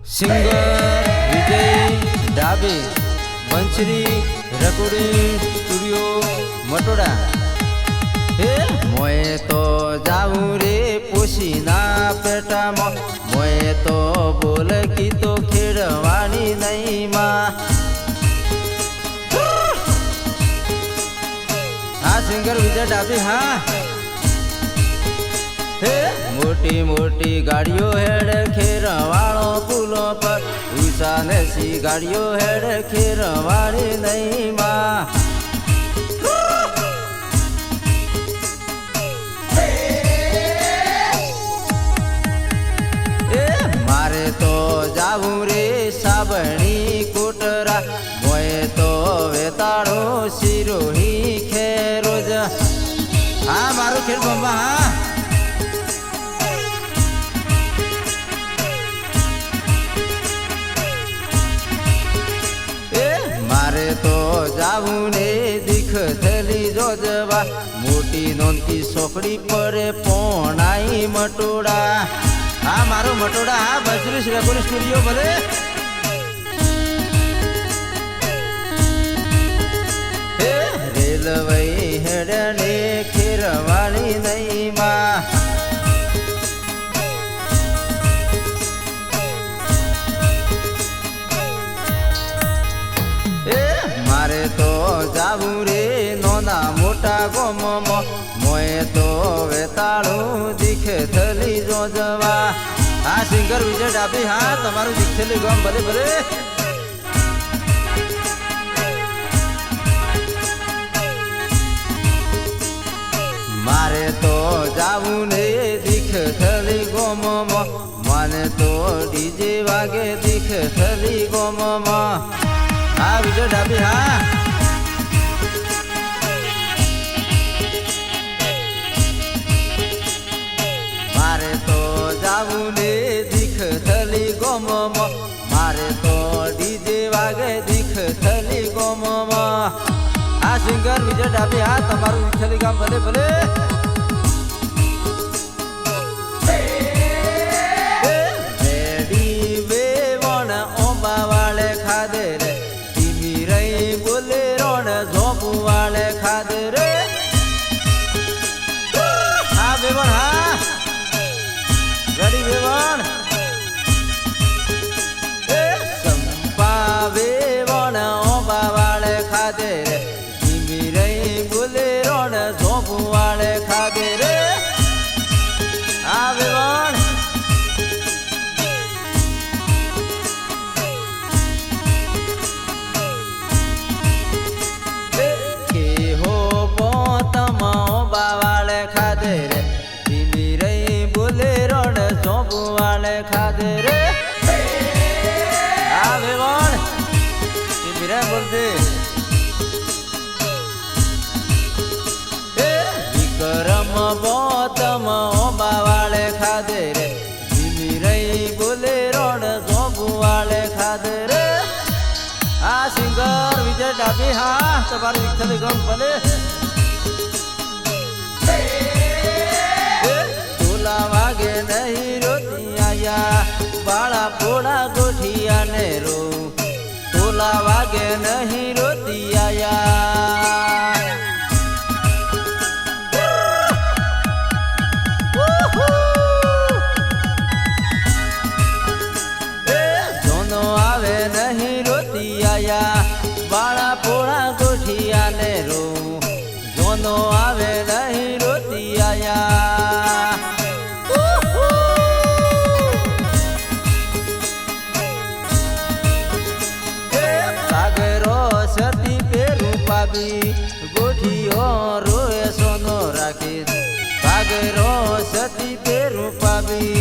singer વિજય ડાબે Bansari recording studio મટોડા હે મોએ તો જાઉં રે પોશીના પેટામાં મોએ તો બોલ કીતો ખેડવાની નહીં માં હા સિંગર વિજય ડાબે હા मोटी मोटी गाड़ियों हेड खेरवाड़ो पुलों पर ऊंचा नसी गाड़ियों हेड खेरवाड़ी नहीं माँ मारे तो जाऊं रे साबणी कोटरा मोए तो वेताड़ो सिरोही खेरोज हाँ मारो खेर बम्बा हाँ तो जाऊं ने दिख थली जो जवा मोटी नोनकी सोकड़ी पर पोणाई मटोड़ा हाँ मारो मटोड़ा हाँ बजरी रेकोर्डिंग स्टूडियो भले रेलवे हेडने खेरवाली नहीं माँ मारे तो जाऊं रे नोना मोटा गोमो मोए तो वेताड़ू दिखे थली जो जवा हाँ सिंगर विजय डाबी हाँ तमारू दिखेली गोम भले भले मारे तो जाऊं रे दिख थली गोमो माने तो डीजे वागे दिख थली गोमो हाँ विजय डाबी हाँ मारे तो जाऊं ने दिख थली गोम मारे तो डीजे वागे दिख थली गोम हाँ सिंगर विजय डाबी हाँ तमारू थली गाम भले भले वाले खादे रे हाँ बेवन हाँ गड़ी बेवन संपा बेवन ओबा वाले खादे रे धीमी रही बोले रोड झोप वाले खादे रे हाँ बेवन वाले खादे रे आवे बोल मेरा बोलते विक्रम गौतम ओबा वाले खादे रे रही बोले रोड जोब वाले खादे रे आ सिंगर विजय डाबी हाँ तुम्हारे विठल गम भले तोला वागे नहीं बाड़ा पोड़ा गोठिया ने रो तोला वागे नहीं रोती आया दोनों आवे नहीं रोती आया बाड़ा पोड़ा गोठिया ने रो दोनों आवे नहीं रोती आया गोठियो रोए सोनो राखी सागरो सती पे रूपाबी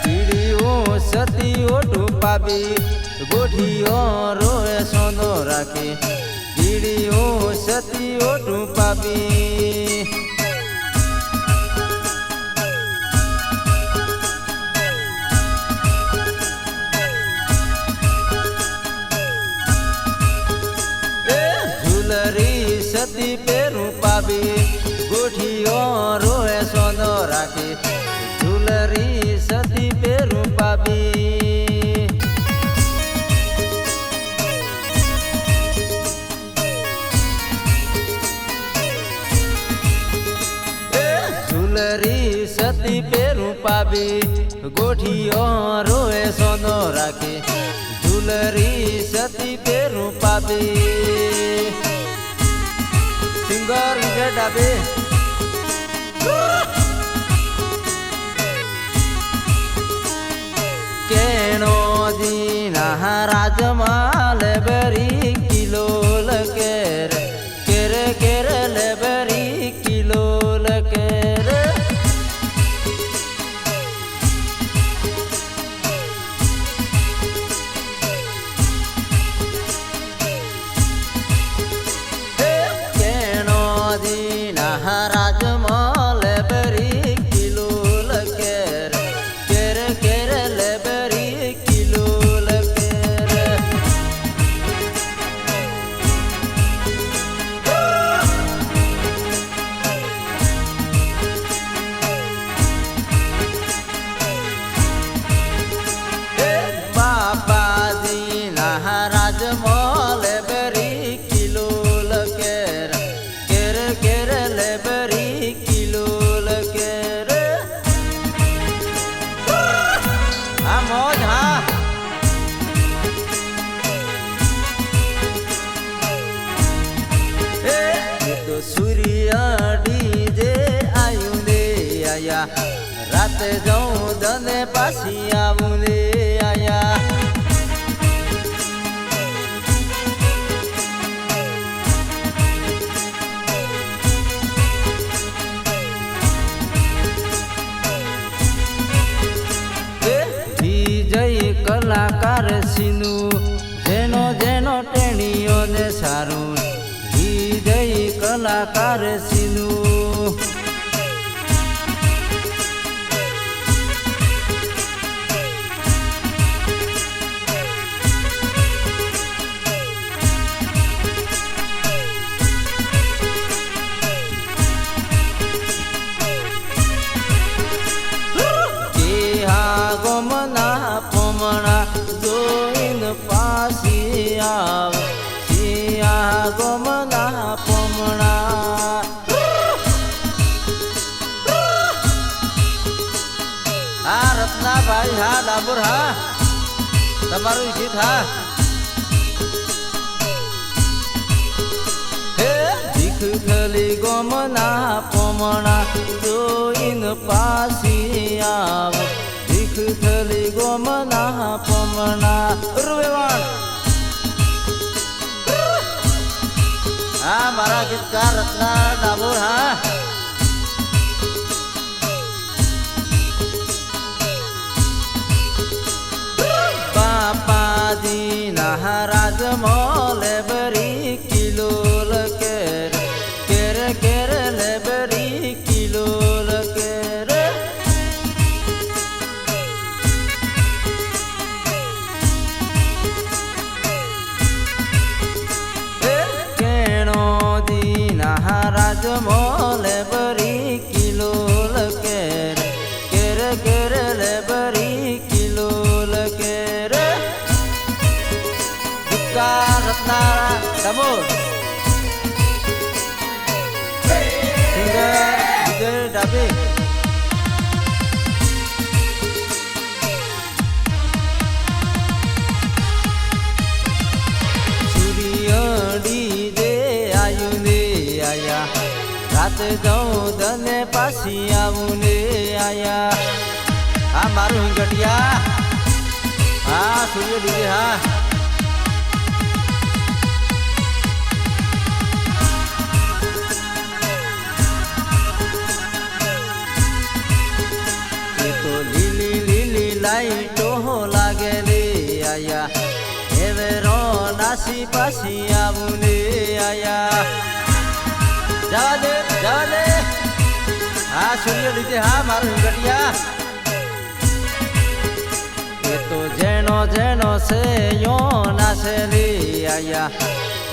पीड़ियों सती ओटू पाबी गोठियो रोए सोनो राखी पीड़ियों सती ओटू पाबी झूलरी सती पेरू पाबी गोठियो रोए सोनो राखी झूलरी सती पेरू पाबी झूलरी सती पेरू पाबी गोठियो रोए सोनो राखी झूलरी सती पेरू पाबी सिंगर विजय डाबे केनो दीना राजमाल बरी किलो लकेर केरे केरे लेबरी किलो लकेर केनो दीना राजमाल बरी किलो लकेर केरे केरे लेबरी किलो लकेर बाबा दीना राजमाल बरी किलो लकेर केरे केरे लेबरी किलो लकेर हाँ मौज हाँ ये तो सूर्य डीजे आयु दे आया रात जाऊं दने पासी आऊं दे आया विजय कलाकार सीनू जेनो जेनो टेणियो ने सारू विजय कलाकार सीनू गोमना पोमणा जोइन पासी आव सिया गोमना पोमणा आ रत्ना भाई हा डाबुर हा तमारू गीत हा हे दिख खली गोमना पोमणा जोइन पासी आव थली गोमना पोमना रुवेवान हाँ मारा गीतकार रत्ना डाबुर हाँ पापा दीना राजमाल बरी किलो लकेर केरे केरे लेबरी किलो लकेर राजमाल बरी किलो लकेर केरे केरे लेबरी किलो लकेर रत्ना डाबुर सिंगर विजय डाबे सूर्य डीजे आयु ने आया रात जाऊं दने पासी आऊं ने आया हाँ मारू गटिया हाँ सूर्य डीजे हाँ ये तो लीली लीली लाइटो लागे ले आया एवेरो नासी पासी आऊं ने आया जावा दे हाँ सूर्य डीजे हाँ मारू गटिया ये तो जेनो जेनो से यो नासे ले आया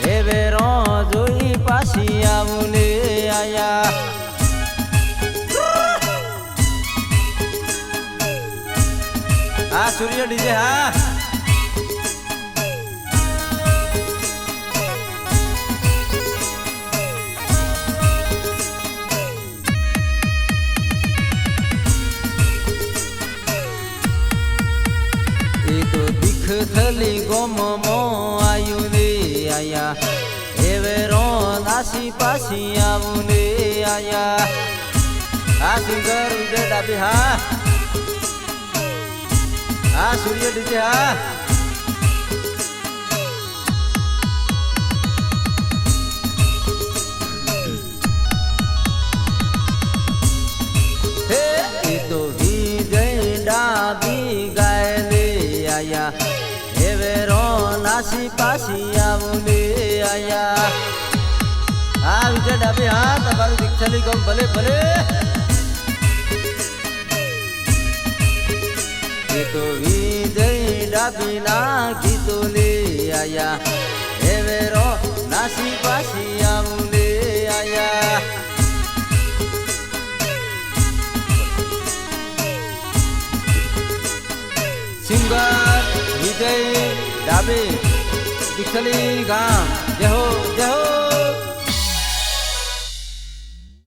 એ વેરો જોઈ પાછી આવું ને આયા હા સૂર્ય ડીજે હા એ તો દીખ થલી ગોમ મો આયુ ને આયા એ વેરો નાસી પાછી આવું ને આયા આ સિંગર વિજય ડાબી હા હા સૂર્ય ડીજે હા હે એ તો વિજય ડાબી ગાય લે આયા હે વેરો નાસી પાછી આવું લે આયા હા વિજય ડાબી હા તમારું દીક્ષાલી ગમ ભલે ભલે એ તો વિજય ડાબી ના ગીતો લે આયા હે વેરો નાસી પાછી આવું લે આયા સિંગર વિજય ડાબે દીક્ષલી ગામ જય હો જય હો